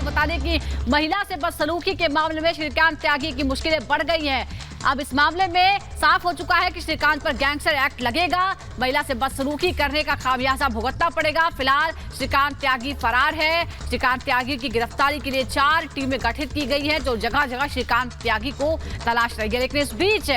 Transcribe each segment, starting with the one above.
बता दें कि महिला से बदसलूकी के मामले में श्रीकांत त्यागी की मुश्किलें बढ़ गई हैं। अब इस मामले में साफ हो चुका है कि श्रीकांत पर गैंगस्टर एक्ट लगेगा, महिला से बदसलूकी करने का खामियाजा भुगतना पड़ेगा। फिलहाल श्रीकांत त्यागी फरार है। श्रीकांत त्यागी की गिरफ्तारी के लिए 4 टीमें गठित की गई हैं जो जगह जगह श्रीकांत त्यागी को तलाश रही है। लेकिन इस बीच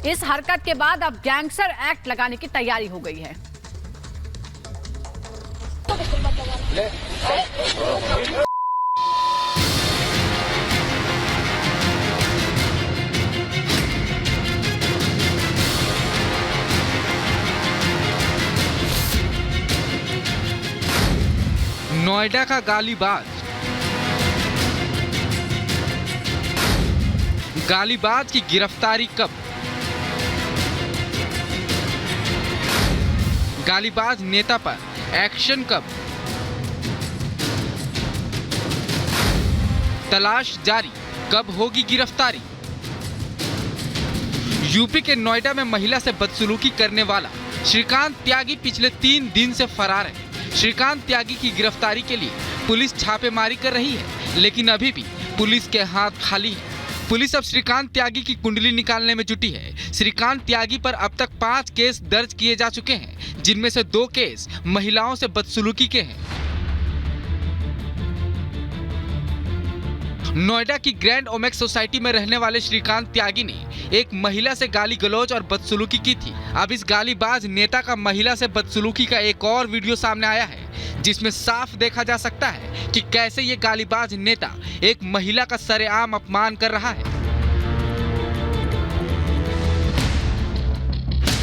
इस हरकत के बाद अब गैंगस्टर एक्ट लगाने की तैयारी हो गई है। नोएडा का गालीबाज की गिरफ्तारी कब? गालीबाज नेता पर एक्शन कब? तलाश जारी, कब होगी गिरफ्तारी? यूपी के नोएडा में महिला से बदसलूकी करने वाला श्रीकांत त्यागी पिछले 3 दिन से फरार है। श्रीकांत त्यागी की गिरफ्तारी के लिए पुलिस छापेमारी कर रही है, लेकिन अभी भी पुलिस के हाथ खाली है। पुलिस अब श्रीकांत त्यागी की कुंडली निकालने में जुटी है। श्रीकांत त्यागी पर अब तक 5 केस दर्ज किए जा चुके हैं, जिनमें से 2 केस महिलाओं से बदसलूकी के हैं। नोएडा की ग्रैंड ओमेक्स सोसाइटी में रहने वाले श्रीकांत त्यागी ने एक महिला से गाली गलौज और बदसलूकी की थी। अब इस गालीबाज नेता का महिला से बदसलूकी का एक और वीडियो सामने आया है, जिसमें साफ देखा जा सकता है कि कैसे ये गालीबाज नेता एक महिला का सरेआम अपमान कर रहा है।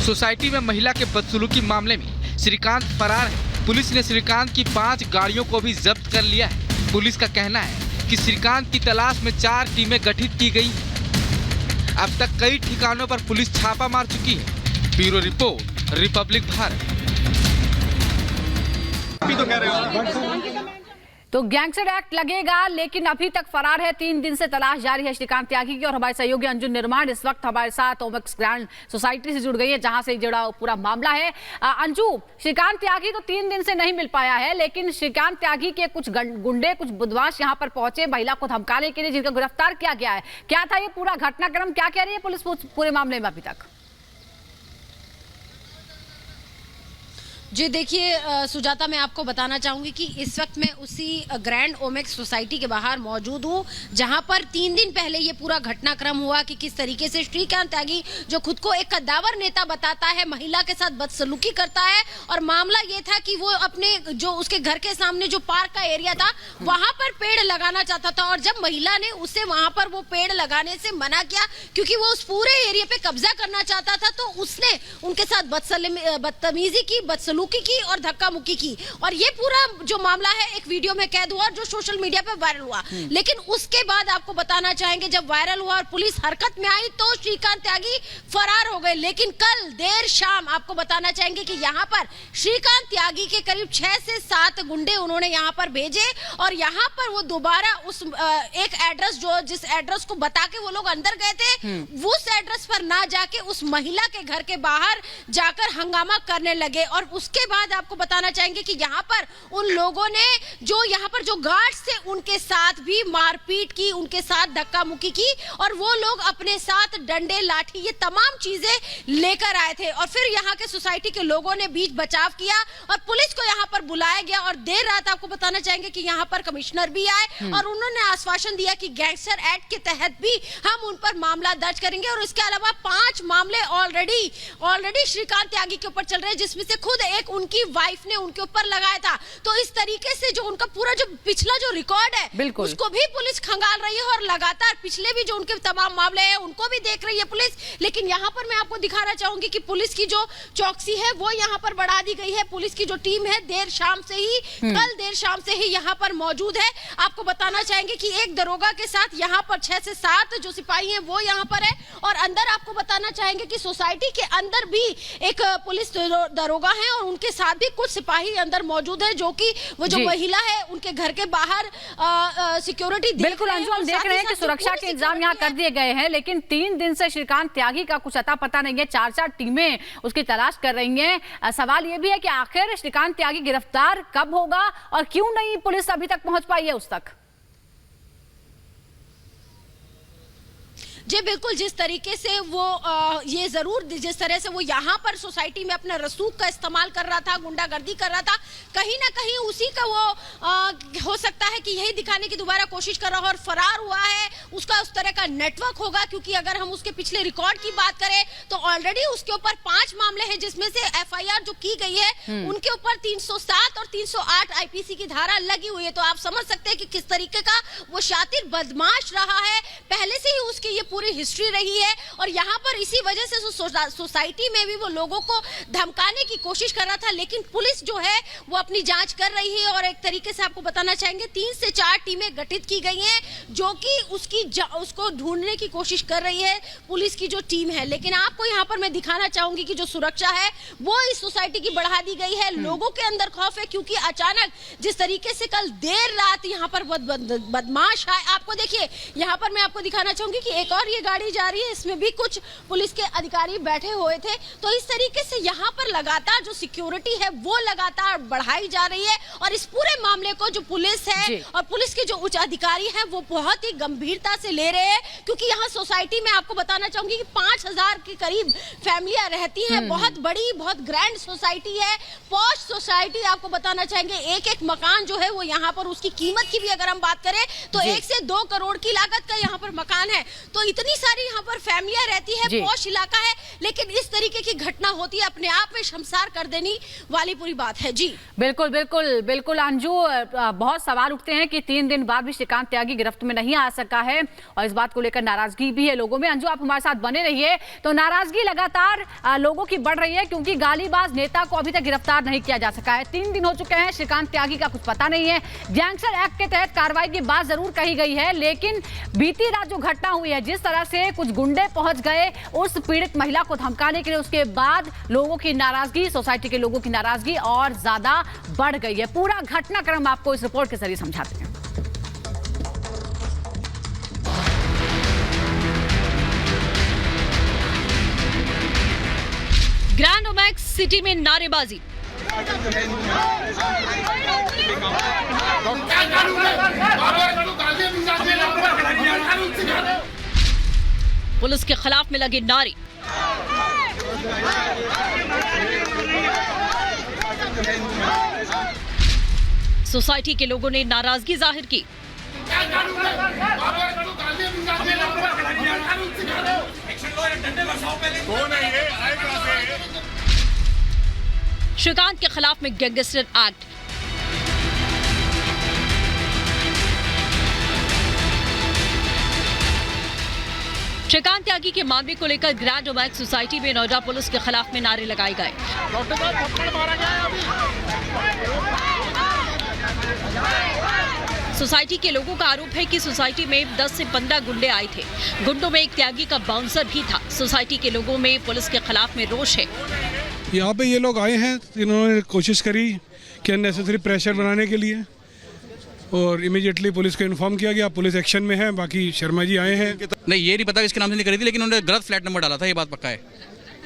सोसाइटी में महिला के बदसलूकी मामले में श्रीकांत फरार है। पुलिस ने श्रीकांत की 5 गाड़ियों को भी जब्त कर लिया है। पुलिस का कहना है कि श्रीकांत की तलाश में 4 टीमें गठित की गई हैं। अब तक कई ठिकानों पर पुलिस छापा मार चुकी है। Bureau report, Republic Bharat. तो गैंगस्टर एक्ट लगेगा, लेकिन अभी तक फरार है। 3 दिन से तलाश जारी है श्रीकांत त्यागी की। और हमारे सहयोगी अंजुन निर्माण इस वक्त हमारे साथ ओमेक्स ग्रैंड सोसाइटी से जुड़ गई है, जहां से जुड़ा पूरा मामला है। अंजू, श्रीकांत त्यागी तो 3 दिन से नहीं मिल पाया है, लेकिन श्रीकांत त्यागी के कुछ गुंडे, कुछ बदमाश यहां पर पहुंचे महिला को धमकाने के लिए, जिनका गिरफ्तार किया गया है। क्या था ये पूरा घटनाक्रम, क्या कह रही है पुलिस पूरे मामले में अभी तक? जी देखिए सुजाता, मैं आपको बताना चाहूंगी कि इस वक्त मैं उसी ग्रैंड ओमेक्स सोसाइटी के बाहर मौजूद हूं, जहां पर 3 दिन पहले ये पूरा घटनाक्रम हुआ कि किस तरीके से श्रीकांत त्यागी, जो खुद को एक कद्दावर नेता बताता है, महिला के साथ बदसलूकी करता है। और मामला ये था कि वो अपने जो उसके घर के सामने जो पार्क का एरिया था, वहां पर पेड़ लगाना चाहता था। और जब महिला ने उसे वहां पर वो पेड़ लगाने से मना किया, क्योंकि वो उस पूरे एरिया पे कब्जा करना चाहता था, तो उसने उनके साथ बदतमीजी की, बदसलूकी की और धक्का मुक्की की। और ये पूरा जो मामला है एक वीडियो में कैद हुआ, जो सोशल मीडिया पे वायरल हुआ। लेकिन उसके बाद आपको बताना चाहेंगे, जब वायरल हुआ और पुलिस हरकत में आई, तो श्रीकांत त्यागी फरार हो गए। लेकिन कल देर शाम आपको बताना चाहेंगे कि यहाँ पर श्रीकांत त्यागी के करीब 6 से 7 गुंडे उन्होंने यहाँ पर भेजे। और यहाँ पर वो दोबारा उस एक एड्रेस, जिस एड्रेस को बता के वो लोग अंदर गए थे, उस एड्रेस पर ना जाके उस महिला के घर के बाहर जाकर हंगामा करने लगे। और उसके बाद आपको बताना चाहेंगे कि यहाँ पर उन लोगों ने जो यहाँ पर जो गार्ड्स थे, उनके साथ भी मारपीट की, उनके साथ धक्का मुक्की की। और वो लोग अपने साथ डंडे, लाठी, ये तमाम चीजें लेकर आए थे। और फिर यहाँ के सोसाइटी के लोगों ने बीच बचाव किया और पुलिस को यहाँ पर बुलाया गया। और देर रात आपको बताना चाहेंगे कि यहाँ पर कमिश्नर भी आए और उन्होंने आश्वासन दिया कि गैंगस्टर एक्ट के तहत भी हम उन पर मामला दर्ज करेंगे। और इसके अलावा 5 मामले ऑलरेडी श्रीकांत त्यागी के ऊपर चल रहे हैं, जिसमें से खुद एक उनकी वाइफ ने उनके ऊपर लगाया था। तो इस तरीके से जो उनका पूरा जो पिछला जो रिकॉर्ड है, उसको भी पुलिस खंगाल रही है। और लगातार पिछले भी जो उनके तमाम मामले हैं, उनको भी देख रही है पुलिस। लेकिन यहाँ पर मैं आपको दिखाना चाहूंगी कि पुलिस की जो चौकसी है वो यहाँ पर बढ़ा दी गई है। पुलिस की जो टीम है कल देर शाम से ही यहाँ पर मौजूद है। आपको बताना चाहेंगे कि एक दरोगा के साथ यहाँ पर 6 से 7 जो सिपाही हैं वो यहाँ पर है। और अंदर आपको बताना चाहेंगे कि सोसाइटी के अंदर भी एक पुलिस दरोगा है और उनके साथ भी कुछ सिपाही अंदर मौजूद है, जो कि वो जो महिला है उनके घर के बाहर सिक्योरिटी बिल्कुल अंजू, हम देख रहे हैं कि सुरक्षा के इंतजाम यहाँ कर दिए गए हैं। लेकिन 3 दिन से श्रीकांत त्यागी का कुछ अता पता नहीं है। 4 टीमें उसकी तलाश कर रही हैं। सवाल ये भी है कि आखिर श्रीकांत त्यागी गिरफ्तार कब होगा और क्यों नहीं पुलिस अभी तक पहुंच पाई है उस तक? जी बिल्कुल, जिस तरीके से वो ये जरूर जिस तरह से वो यहाँ पर सोसाइटी में अपना रसूख का इस्तेमाल कर रहा था, गुंडागर्दी कर रहा था, कहीं ना कहीं उसी का वो हो सकता है कि यही दिखाने की दोबारा कोशिश कर रहा हो और फरार हुआ है, उसका उस तरह का नेटवर्क होगा। क्योंकि अगर हम उसके पिछले रिकॉर्ड की बात करें तो ऑलरेडी उसके ऊपर 5 मामले हैं, जिसमें से FIR जो की गई है उनके ऊपर 307 और 308 IPC की धारा लगी हुई है। तो आप समझ सकते हैं कि किस तरीके का वो शातिर बदमाश रहा है, पहले से ही उसकी ये पूरी हिस्ट्री रही है। और यहाँ पर इसी वजह से सोसाइटी में भी वो लोगों को धमकाने की कोशिश कर रहा था, लेकिन पुलिस जो है वो अपनी जांच कर रही है। और एक तरीके से आपको बताना चाहेंगे 3 से 4 टीमें गठित की गई हैं, जो कि उसको ढूंढने की कोशिश कर रही है पुलिस की जो टीम है। लेकिन आपको यहाँ पर मैं दिखाना चाहूंगी कि जो सुरक्षा है वो इस सोसाइटी की बढ़ा दी गई है। लोगों के अंदर खौफ है, क्योंकि अचानक जिस तरीके से कल देर रात यहाँ पर बदमाश आए, आपको देखिए यहाँ पर मैं आपको दिखाना चाहूंगी कि एक और ये गाड़ी जा रही है, इसमें भी कुछ पुलिस के अधिकारी बैठे हुए थे। तो इस तरीके से यहाँ पर लगातार जो सिक्योरिटी है वो लगातार बढ़ाई जा रही है। और इस पूरे मामले को जो पुलिस है और पुलिस के जो उच्च अधिकारी हैं वो बहुत ही गंभीरता से ले रहे हैं, क्योंकि यहाँ सोसाइटी में आपको बताना चाहूंगी कि 5000 के करीब फैमिलियां रहती हैं। बहुत बड़ी, बहुत ग्रैंड सोसाइटी है, पॉश सोसाइटी। आपको बताना चाहेंगे एक एक मकान जो है वो यहाँ पर उसकी कीमत की भी अगर हम बात करें तो 1 से 2 करोड़ की लागत का यहाँ पर मकान है। तो इतनी सारी यहाँ पर फैमिलियां रहती है, पॉश इलाका है, लेकिन इस तरीके की घटना होती है, अपने आप में शर्मसार कर देने वाली पूरी बात है। जी बिल्कुल बिल्कुल बिल्कुल अंजू, बहुत सवाल उठते हैं कि 3 दिन बाद भी श्रीकांत त्यागी गिरफ्त में नहीं आ सका है और इस बात को लेकर नाराजगी भी है लोगों में। अंजू, आप हमारे साथ बने रहिए। तो नाराजगी लगातार लोगों की बढ़ रही है, क्योंकि गालीबाज नेता को अभी तक गिरफ्तार नहीं किया जा सका है। 3 दिन हो चुके हैं, श्रीकांत त्यागी का कुछ पता नहीं है। गैंगस्टर एक्ट के तहत कार्रवाई की बात जरूर कही गई है, लेकिन बीती रात जो घटना हुई है, जिस तरह से कुछ गुंडे पहुंच गए उस पीड़ित महिला को धमकाने के लिए, उसके बाद लोगों की नाराजगी, सोसाइटी के लोगों की नाराजगी और ज्यादा बढ़ गई है। पूरा घटनाक्रम आपको इस रिपोर्ट के जरिए समझाते हैं। ग्रैंड ओमेक्स सिटी में नारेबाजी, पुलिस के खिलाफ में लगे नारे। सोसाइटी के लोगों ने नाराजगी जाहिर की। श्रीकांत के खिलाफ में गैंगस्टर एक्ट। श्रीकांत त्यागी के मामले को लेकर ग्रैंड ओमेक्स सोसाइटी में नोएडा पुलिस के खिलाफ में नारे लगाए गए। सोसाइटी के लोगों का आरोप है कि सोसाइटी में 10 से 15 गुंडे आए थे। गुंडों में एक त्यागी का बाउंसर भी था। सोसाइटी के लोगों में पुलिस के खिलाफ में रोष है। यहाँ पे ये लोग आए हैं, इन्होंने कोशिश करी कि अननेसेसरी प्रेशर बनाने के लिए, और इमीडिएटली पुलिस को इन्फॉर्म किया गया। पुलिस एक्शन में है। बाकी शर्मा जी आए हैं। नहीं, ये नहीं पता किसके नाम से नहीं करी थी, लेकिन उन्होंने गलत फ्लैट नंबर डाला था, ये बात पक्का है।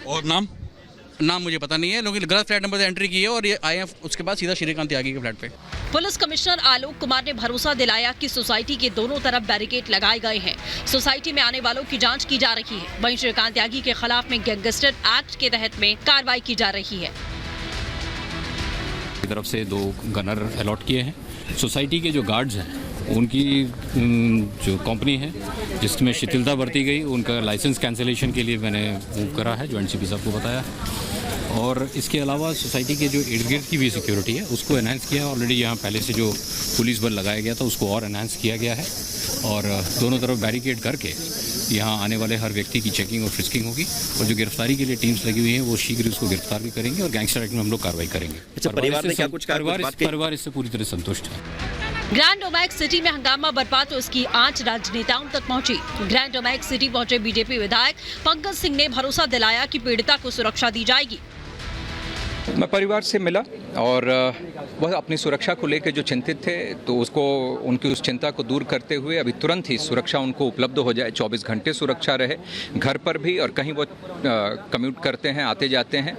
और नाम मुझे पता नहीं है, लेकिन गलत फ्लैट नंबर से एंट्री की है और ये आए हैं उसके बाद सीधा श्रीकांत त्यागी के फ्लैट पे। पुलिस कमिश्नर आलोक कुमार ने भरोसा दिलाया कि सोसाइटी के दोनों तरफ बैरिकेड लगाए गए हैं। सोसाइटी में आने वालों की जांच की जा रही है। वहीं श्रीकांत त्यागी के खिलाफ में गैंगस्टर एक्ट के तहत में कार्रवाई की जा रही है। की तरफ से 2 गनर अलॉट किए हैं। सोसाइटी के जो गार्ड्स हैं उनकी जो कंपनी है जिसमें शिथिलता बरती गई, उनका लाइसेंस कैंसिलेशन के लिए मैंने मूव करा है, जो एनसीपी साहब को बताया। और इसके अलावा सोसाइटी के जो इर्द गिर्द की भी सिक्योरिटी है उसको एनहांस किया। ऑलरेडी यहाँ पहले से जो पुलिस बल लगाया गया था उसको और एनहांस किया गया है, और दोनों तरफ बैरिकेड करके यहाँ आने वाले हर व्यक्ति की चेकिंग और फ्रिस्किंग होगी। और जो गिरफ्तारी के लिए टीम्स लगी हुई हैं वो शीघ्र उसको गिरफ्तार भी करेंगे और गैंगस्टर एक्ट में हम लोग कार्रवाई करेंगे। अच्छा, परिवार ने क्या कुछ परिवार इससे पूरी तरह संतुष्ट है। ग्रैंड ओमेक्स सिटी में हंगामा बरपा तो इसकी आंच राजनेताओं तक पहुंची। ग्रैंड ओमेक्स सिटी पहुंचे बीजेपी विधायक पंकज सिंह ने भरोसा दिलाया कि पीड़िता को सुरक्षा दी जाएगी। मैं परिवार से मिला और वह अपनी सुरक्षा को लेकर जो चिंतित थे, तो उसको उनकी उस चिंता को दूर करते हुए अभी तुरंत ही सुरक्षा उनको उपलब्ध हो जाए। 24 घंटे सुरक्षा रहे घर पर भी, और कहीं वो कम्यूट करते हैं, आते जाते हैं,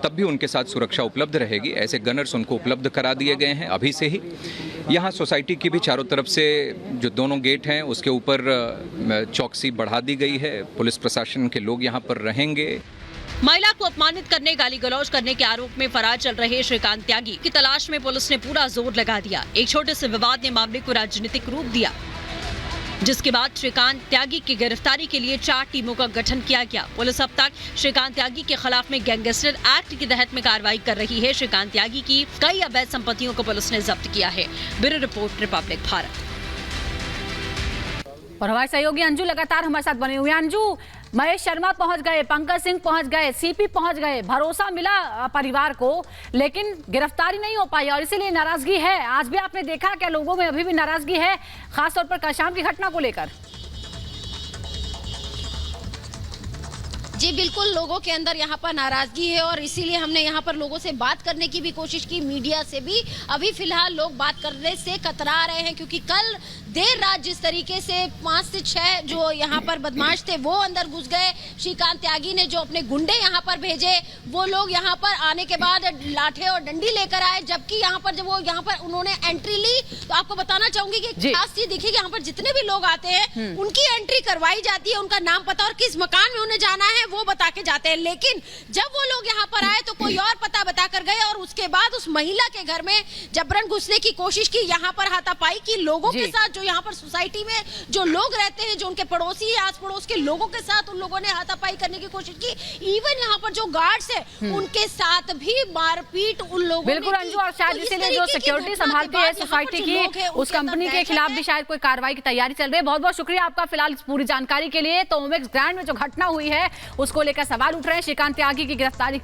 तब भी उनके साथ सुरक्षा उपलब्ध रहेगी। ऐसे गनर्स उनको उपलब्ध करा दिए गए हैं अभी से ही। यहाँ सोसाइटी की भी चारों तरफ से जो दोनों गेट हैं उसके ऊपर चौकसी बढ़ा दी गई है। पुलिस प्रशासन के लोग यहाँ पर रहेंगे। महिला को अपमानित करने, गाली गलौज करने के आरोप में फरार चल रहे श्रीकांत त्यागी की तलाश में पुलिस ने पूरा जोर लगा दिया। एक छोटे से विवाद ने मामले को राजनीतिक रूप दिया, जिसके बाद श्रीकांत त्यागी की गिरफ्तारी के लिए 4 टीमों का गठन किया गया। पुलिस अब तक श्रीकांत त्यागी के खिलाफ में गैंगस्टर एक्ट के तहत में कार्रवाई कर रही है। श्रीकांत त्यागी की कई अवैध संपत्तियों को पुलिस ने जब्त किया है। Bureau report, Republic Bharat. और हमारे सहयोगी अंजू लगातार हमारे साथ बने हुए हैं। अंजू, महेश शर्मा पहुंच गए, पंकज सिंह पहुंच गए, सीपी पहुंच गए, भरोसा मिला परिवार को, लेकिन गिरफ्तारी नहीं हो पाई और इसीलिए नाराजगी है। आज भी आपने देखा क्या लोगों में अभी भी नाराजगी है, खासतौर पर कल शाम की घटना को लेकर? जी बिल्कुल, लोगों के अंदर यहाँ पर नाराजगी है और इसीलिए हमने यहाँ पर लोगों से बात करने की भी कोशिश की, मीडिया से भी। अभी फिलहाल लोग बात करने से कतरा रहे हैं क्योंकि कल देर रात जिस तरीके से 5 से 6 जो यहाँ पर बदमाश थे वो अंदर घुस गए। श्रीकांत त्यागी ने जो अपने गुंडे यहाँ पर भेजे, वो लोग यहाँ पर आने के बाद लाठे और डंडी लेकर आए, जबकि यहाँ पर जब वो यहाँ पर उन्होंने एंट्री ली तो आपको बताना चाहूंगी कि खास चीज देखिए, यहाँ पर जितने भी लोग आते हैं उनकी एंट्री करवाई जाती है, उनका नाम पता और किस मकान में उन्हें जाना है वो बता के जाते हैं। लेकिन जब वो लोग यहाँ पर आए तो कोई और पता बता कर गए और उसके बाद उस महिला के घर में जबरन घुसने की कोशिश की। यहाँ पर हाथापाई की लोगों के साथ, जो यहाँ पर सोसाइटी में जो लोग रहते हैं, जो उनके पड़ोसी, आस पड़ोस के लोगों के साथ उन लोगों ने हाथापाई करने की कोशिश की। इवन यहाँ पर जो गार्ड्स है उनके साथ भी मारपीट उन लोगों ने बिल्कुल अंजू, और शायद इसीलिए जो सिक्योरिटी संभालती है सोसाइटी की, उस कंपनी के खिलाफ भी शायद कोई कार्रवाई की तैयारी चल रही है। बहुत बहुत शुक्रिया आपका फिलहाल पूरी जानकारी के लिए। तो ओमेक्स ग्रैंड में जो घटना हुई है उसको लेकर सवाल उठ रहे हैं। श्रीकांत त्यागी की गिरफ्तारी